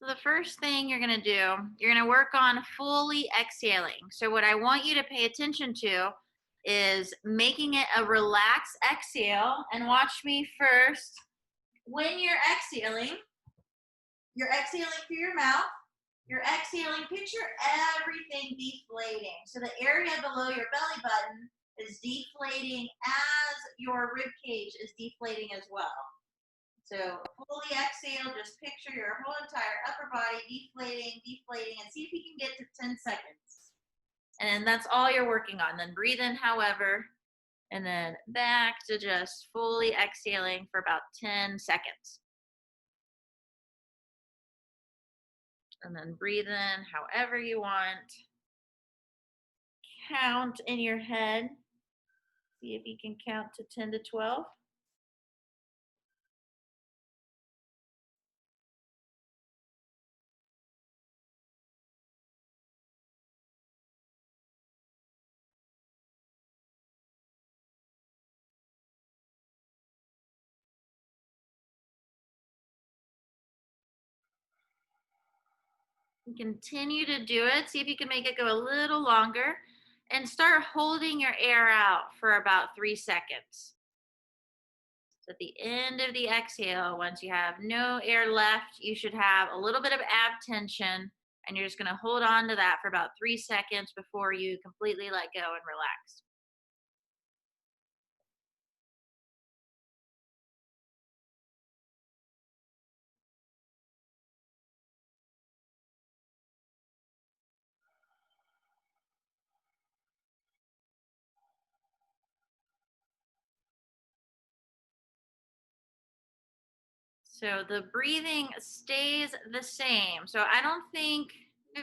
So the first thing you're going to do, you're going to work on fully exhaling. So what I want you to pay attention to is making it a relaxed exhale, and watch me first. When you're exhaling through your mouth. You're exhaling, picture everything deflating. So the area below your belly button is deflating as your rib cage is deflating as well. So fully exhale, just picture your whole entire upper body deflating, deflating, and see if you can get to 10 seconds. And that's all you're working on. Then breathe in, however, and then back to just fully exhaling for about 10 seconds. And then breathe in however you want. Count in your head. See if you can count to 10 to 12. Continue to do it. See if you can make it go a little longer, and start holding your air out for about 3 seconds. So at the end of the exhale, once you have no air left, you should have a little bit of ab tension, and you're just going to hold on to that for about 3 seconds before you completely let go and relax. So the breathing stays the same. So I don't think,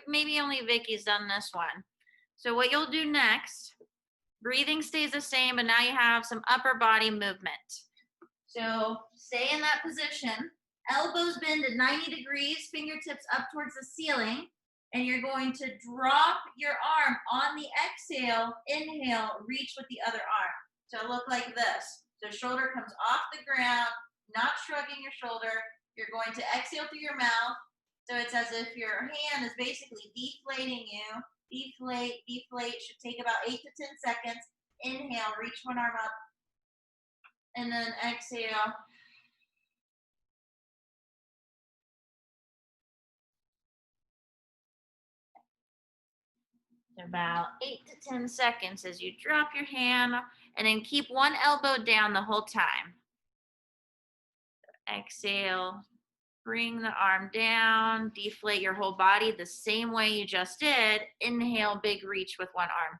maybe only Vicky's done this one. So what you'll do next, breathing stays the same, but now you have some upper body movement. So stay in that position. Elbows bend at 90 degrees, fingertips up towards the ceiling, and you're going to drop your arm on the exhale. Inhale, reach with the other arm. So look like this. So shoulder comes off the ground, not shrugging your shoulder. You're going to exhale through your mouth. So it's as if your hand is basically deflating you. Deflate, deflate. Should take about 8 to 10 seconds. Inhale, reach one arm up, and then exhale. About 8 to 10 seconds as you drop your hand, and then keep one elbow down the whole time. Exhale, bring the arm down, deflate your whole body the same way you just did. Inhale, big reach with one arm.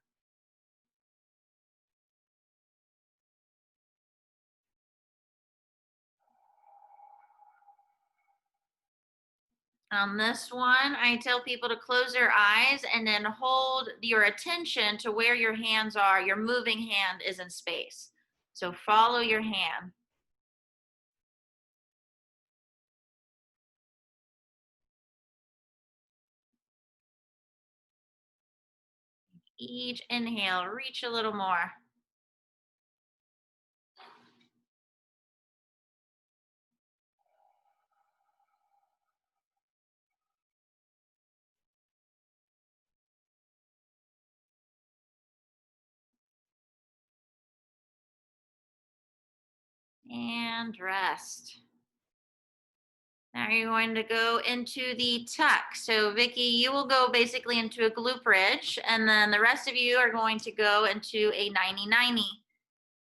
On this one, I tell people to close their eyes and then hold your attention to where your hands are. Your moving hand is in space. So follow your hand. Each inhale, reach a little more. And rest. Now you're going to go into the tuck. So Vicky, you will go basically into a glute bridge, and then the rest of you are going to go into a 90-90.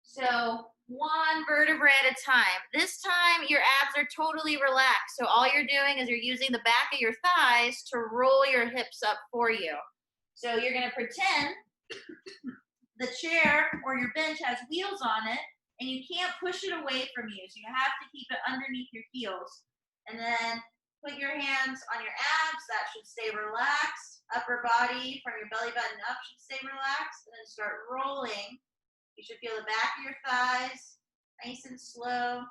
So one vertebrae at a time. This time your abs are totally relaxed. So all you're doing is you're using the back of your thighs to roll your hips up for you. So you're going to pretend the chair or your bench has wheels on it, and you can't push it away from you. So you have to keep it underneath your heels. And then put your hands on your abs. That should stay relaxed. Upper body from your belly button up should stay relaxed. And then start rolling. You should feel the back of your thighs, nice and slow.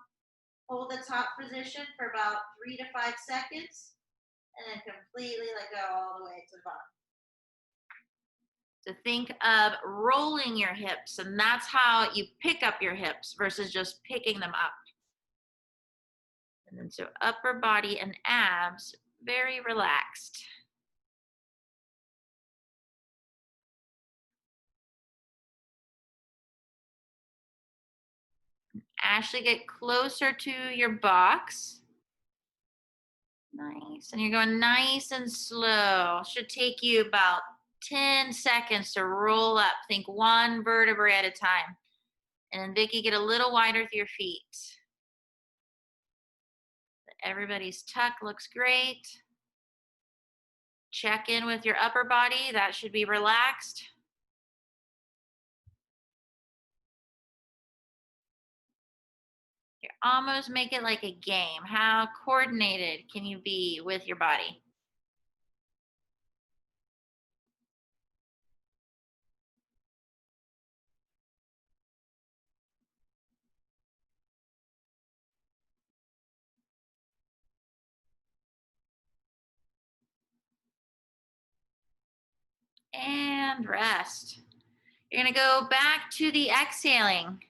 Hold the top position for about 3 to 5 seconds. And then completely let go all the way to the bottom. So think of rolling your hips, and that's how you pick up your hips versus just picking them up. And then so upper body and abs, very relaxed. Ashley, get closer to your box. Nice. And you're going nice and slow. Should take you about 10 seconds to roll up. Think one vertebrae at a time. And then Vicki, get a little wider with your feet. Everybody's tuck looks great. Check in with your upper body. That should be relaxed. You almost make it like a game. How coordinated can you be with your body? And rest. You're gonna go back to the exhaling.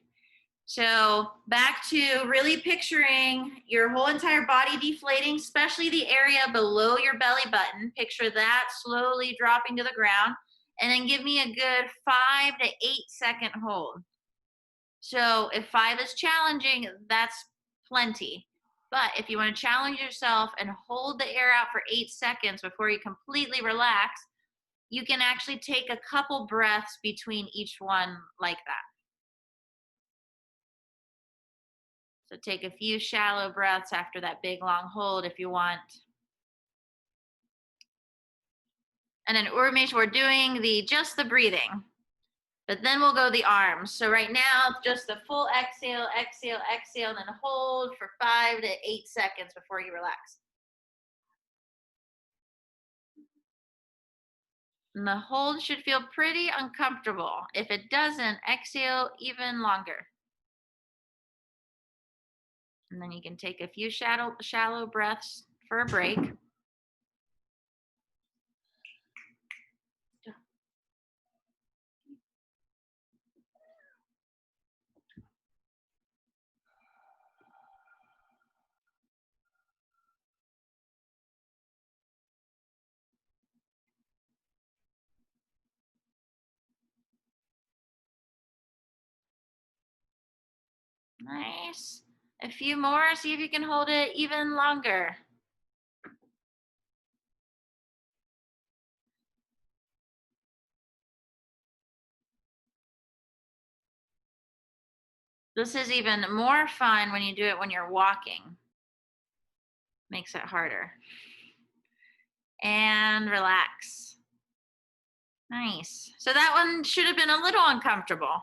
So back to really picturing your whole entire body deflating, especially the area below your belly button. Picture that slowly dropping to the ground. And then give me a good 5 to 8 second hold. So if 5 is challenging, that's plenty. But if you want to challenge yourself and hold the air out for 8 seconds before you completely relax, you can actually take a couple breaths between each one like that. So take a few shallow breaths after that big long hold if you want. And then Urmesh, we're doing just the breathing, but then we'll go the arms. So right now, just the full exhale, exhale, exhale, and then hold for 5 to 8 seconds before you relax. And the hold should feel pretty uncomfortable. If it doesn't, exhale even longer. And then you can take a few shallow breaths for a break. Nice. A few more, see if you can hold it even longer. This is even more fun when you do it when you're walking. Makes it harder. And relax. Nice. So that one should have been a little uncomfortable.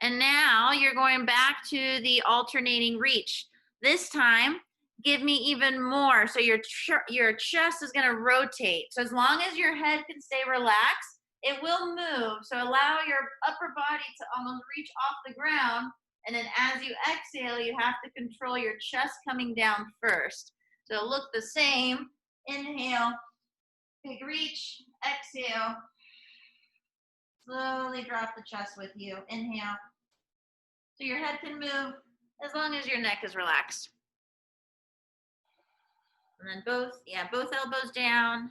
And now you're going back to the alternating reach. This time, give me even more. So your chest is going to rotate. So as long as your head can stay relaxed, it will move. So allow your upper body to almost reach off the ground. And then as you exhale, you have to control your chest coming down first. So look the same. Inhale, big reach, exhale. Slowly drop the chest with you. Inhale. So your head can move as long as your neck is relaxed. And then both elbows down,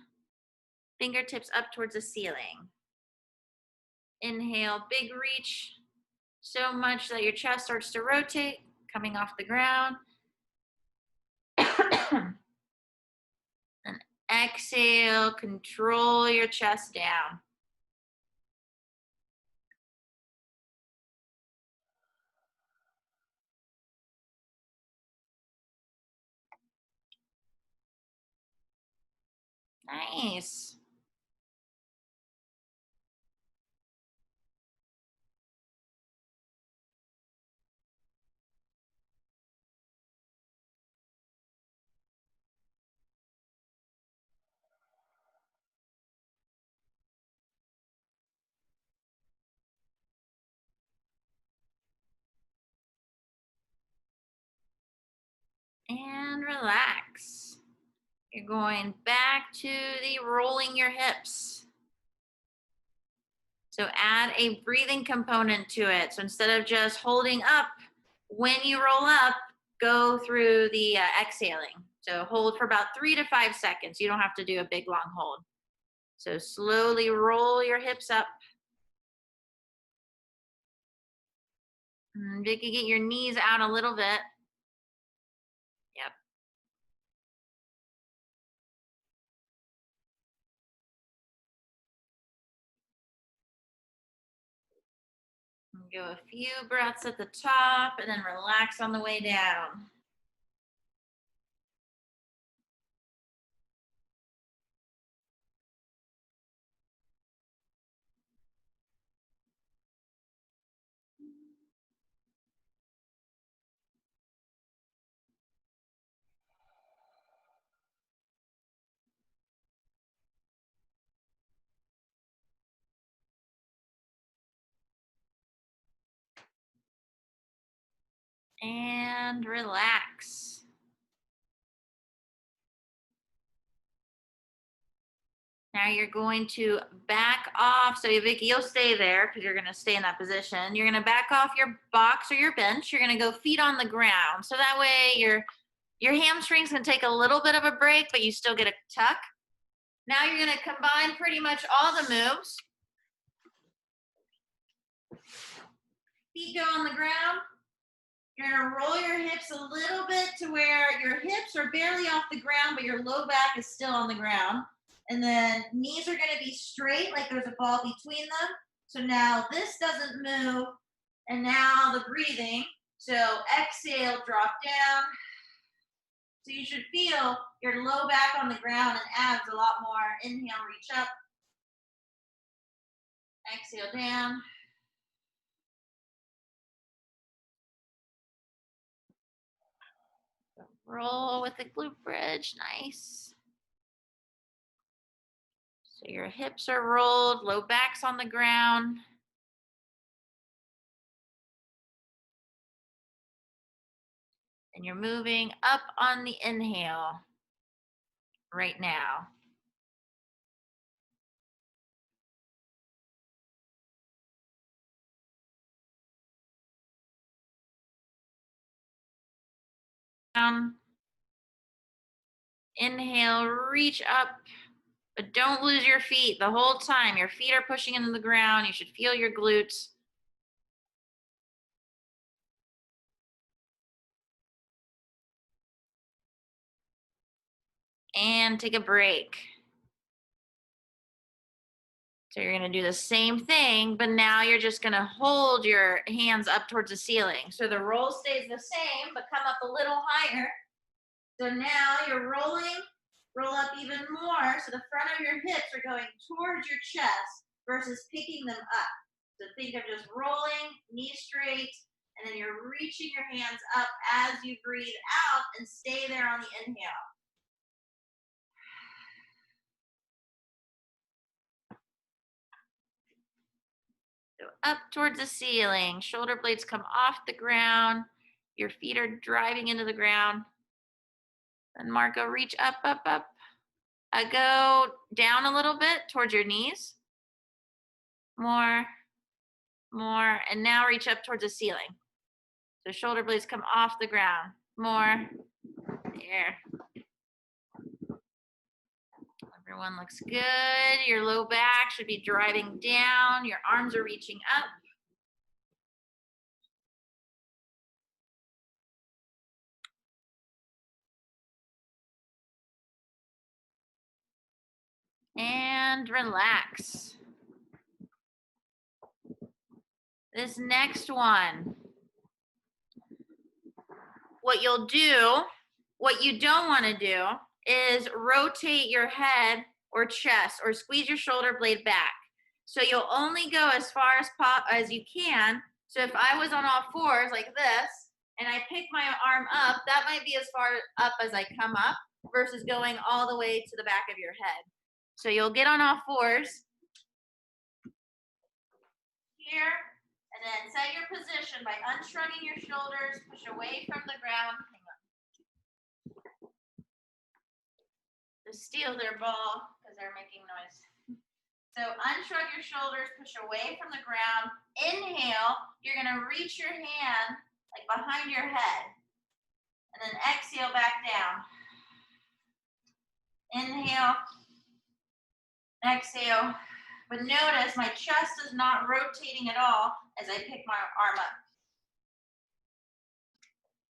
fingertips up towards the ceiling. Inhale, big reach, so much that your chest starts to rotate, coming off the ground. And exhale, control your chest down. Nice. And relax. You're going back to the rolling your hips. So add a breathing component to it. So instead of just holding up, when you roll up, go through the exhaling. So hold for about 3 to 5 seconds. You don't have to do a big long hold. So slowly roll your hips up. Vicky, get your knees out a little bit. Yep. Go a few breaths at the top and then relax on the way down. And relax. Now you're going to back off. So Vicky, you'll stay there because you're going to stay in that position. You're going to back off your box or your bench. You're going to go feet on the ground. So that way your hamstrings can take a little bit of a break, but you still get a tuck. Now you're going to combine pretty much all the moves. Feet go on the ground. You're going to roll your hips a little bit to where your hips are barely off the ground, but your low back is still on the ground. And then knees are going to be straight, like there's a ball between them. So now this doesn't move. And now the breathing. So exhale, drop down. So you should feel your low back on the ground and abs a lot more. Inhale, reach up. Exhale, down. Roll with the glute bridge. Nice. So your hips are rolled, low back's on the ground. And you're moving up on the inhale right now. Inhale, reach up, but don't lose your feet the whole time. Your feet are pushing into the ground. You should feel your glutes. And take a break. So you're going to do the same thing, but now you're just going to hold your hands up towards the ceiling. So the roll stays the same, but come up a little higher. So now you're rolling, roll up even more. So the front of your hips are going towards your chest versus picking them up. So think of just rolling, knees straight, and then you're reaching your hands up as you breathe out and stay there on the inhale. So up towards the ceiling, shoulder blades come off the ground, your feet are driving into the ground. And Marco, reach up, up, up. Go down a little bit towards your knees. More, and now reach up towards the ceiling. So shoulder blades come off the ground. More, there. Everyone looks good. Your low back should be driving down. Your arms are reaching up. And relax. This next one, what you'll do, what you don't want to do is rotate your head or chest or squeeze your shoulder blade back. So you'll only go as far as you can. So if I was on all fours like this and I pick my arm up, that might be as far up as I come up versus going all the way to the back of your head. So you'll get on all fours here and then set your position by unshrugging your shoulders, push away from the ground. Just steal their ball because they're making noise. So unshrug your shoulders, push away from the ground. Inhale, you're going to reach your hand like behind your head. And then exhale back down. Inhale, exhale. But notice my chest is not rotating at all as I pick my arm up.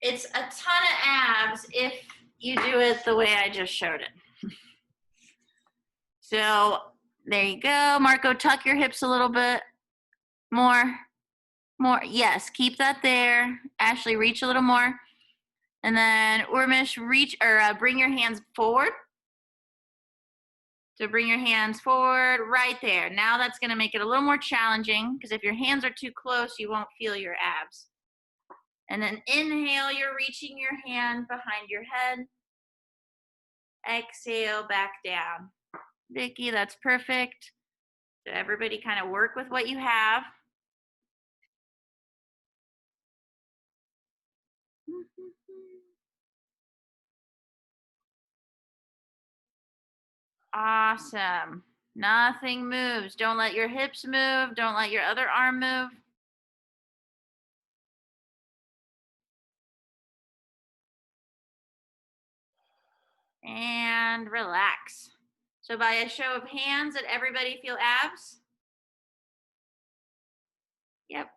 It's a ton of abs if you do it the way I just showed it. So there you go. Marco, tuck your hips a little bit more. More. Yes, keep that there. Ashley, reach a little more. And then Urmish, reach or bring your hands forward. So bring your hands forward right there. Now that's going to make it a little more challenging because if your hands are too close, you won't feel your abs. And then inhale, you're reaching your hand behind your head. Exhale, back down. Vicky, that's perfect. So everybody kind of work with what you have. Awesome. Nothing moves. Don't let your hips move. Don't let your other arm move. And relax. So by a show of hands, did everybody feel abs? Yep,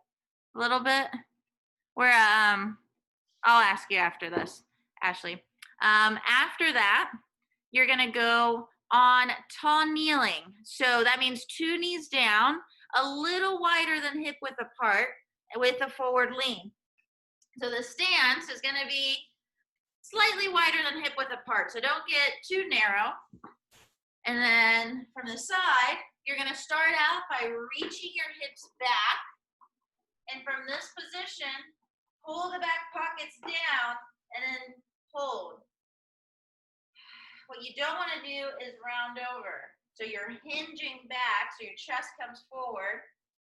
a little bit. I'll ask you after this, Ashley. After that, you're gonna go on tall kneeling. So that means 2 knees down, a little wider than hip width apart with a forward lean. So the stance is gonna be slightly wider than hip width apart. So don't get too narrow. And then from the side, you're gonna start out by reaching your hips back. And from this position, pull the back pockets down and then hold. What you don't want to do is round over. So you're hinging back, so your chest comes forward.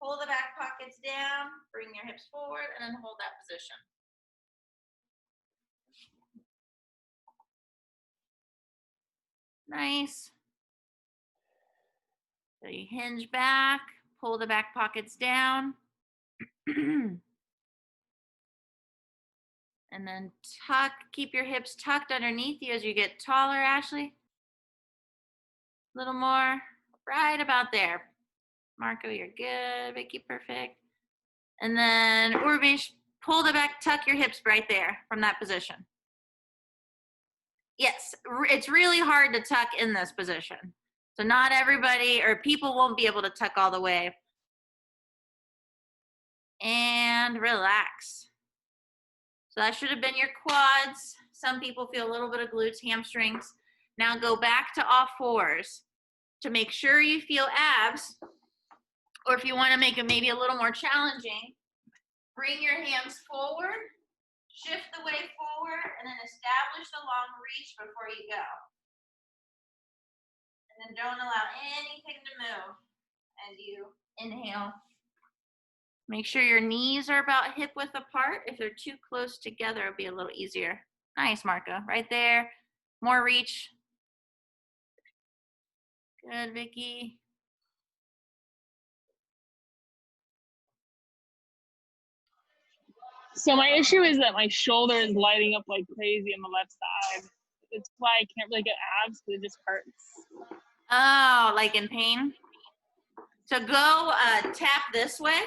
Pull the back pockets down, bring your hips forward, and then hold that position. Nice. So you hinge back, pull the back pockets down. And then tuck, keep your hips tucked underneath you as you get taller, Ashley. A little more, right about there. Marco, you're good. Vicky, perfect. And then Urmish, pull the back, tuck your hips right there from that position. Yes, it's really hard to tuck in this position. So not everybody, or people won't be able to tuck all the way. And relax. So that should have been your quads. Some people feel a little bit of glutes, hamstrings. Now go back to all fours to make sure you feel abs. Or if you want to make it maybe a little more challenging, bring your hands forward, shift the weight forward, and then establish the long reach before you go. And then don't allow anything to move as you inhale. Make sure your knees are about hip width apart. If they're too close together, it'll be a little easier. Nice, Marco. Right there. More reach. Good, Vicky. So my issue is that my shoulder is lighting up like crazy on the left side. It's why I can't really get abs because it just hurts. Oh, like in pain? So go tap this way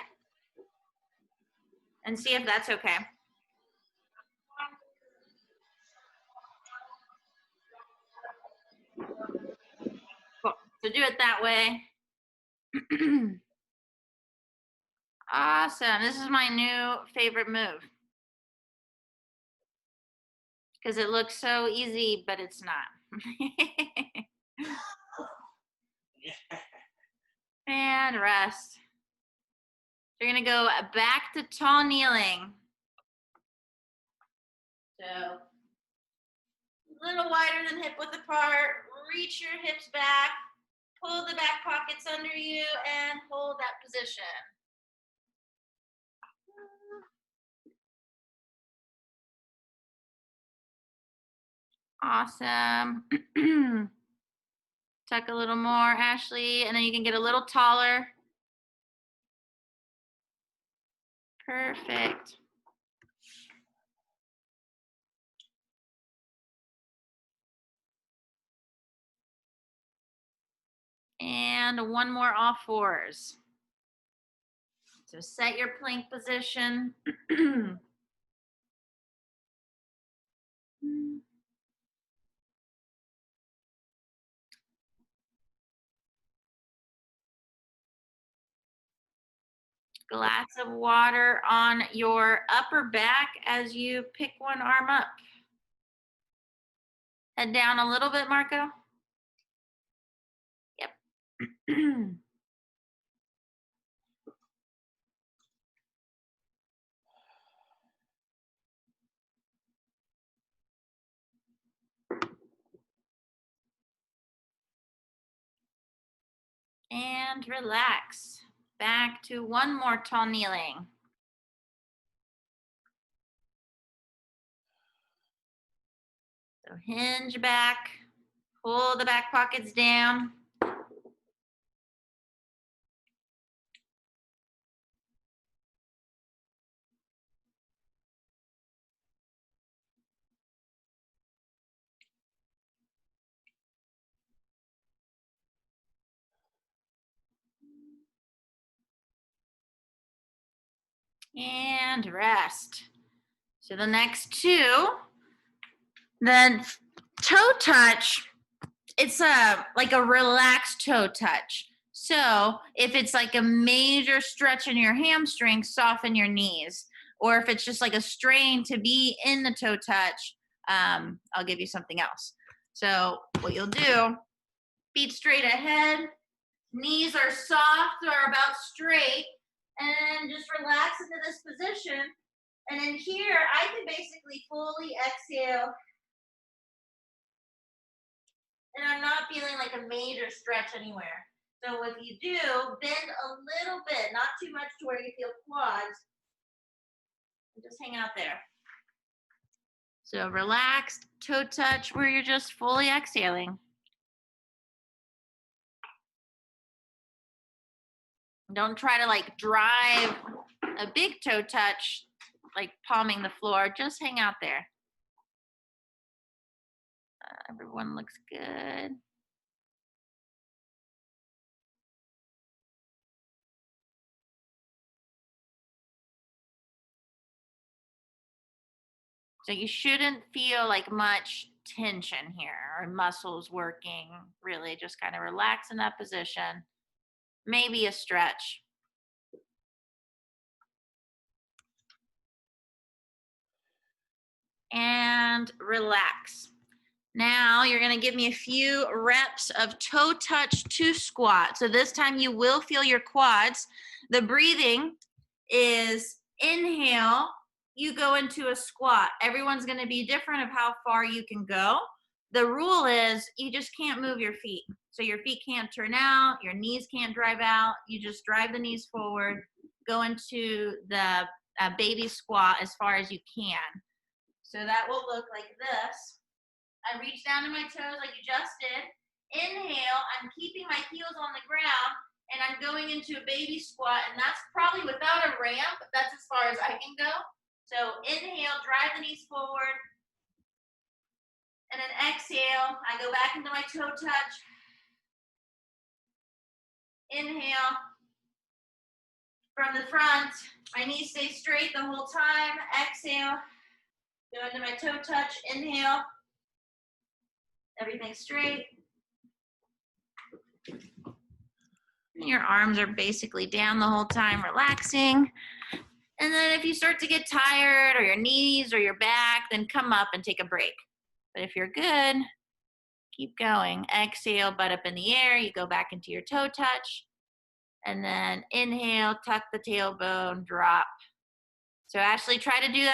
and see if that's okay. Cool. So do it that way. Awesome. This is my new favorite move. Because it looks so easy, but it's not. And rest. You're going to go back to tall kneeling. So a little wider than hip width apart. Reach your hips back. Pull the back pockets under you and hold that position. Awesome. Tuck a little more, Ashley, and then you can get a little taller. Perfect. And one more all fours. So set your plank position. Glass of water on your upper back as you pick one arm up. Head down a little bit, Marco. Yep. And relax. Back to one more tall kneeling. So hinge back, pull the back pockets down. And rest. So the next two, the toe touch, it's like a relaxed toe touch. So if it's like a major stretch in your hamstring, soften your knees. Or if it's just like a strain to be in the toe touch, I'll give you something else. So what you'll do, feet straight ahead, knees are soft or about straight, and just relax into this position. And in here, I can basically fully exhale. And I'm not feeling like a major stretch anywhere. So if you do, bend a little bit, not too much to where you feel quads. And just hang out there. So relaxed toe touch where you're just fully exhaling. Don't try to like drive a big toe touch, like palming the floor. Just hang out there. Everyone looks good. So you shouldn't feel like much tension here or muscles working. Really just kind of relax in that position. Maybe a stretch. And relax. Now you're going to give me a few reps of toe touch to squat. So this time you will feel your quads. The breathing is inhale, you go into a squat. Everyone's going to be different of how far you can go. The rule is you just can't move your feet. So your feet can't turn out, your knees can't drive out. You just drive the knees forward, go into the baby squat as far as you can. So that will look like this. I reach down to my toes like you just did. Inhale, I'm keeping my heels on the ground, and I'm going into a baby squat, and that's probably without a ramp. That's as far as I can go. So inhale, drive the knees forward, and then exhale, I go back into my toe touch. Inhale, from the front, my knees stay straight the whole time. Exhale, go into my toe touch. Inhale, everything straight. Your arms are basically down the whole time, relaxing. And then if you start to get tired or your knees or your back, then come up and take a break. But if you're good, keep going. Exhale, butt up in the air. You go back into your toe touch. And then inhale, tuck the tailbone, drop. So Ashley, try to do that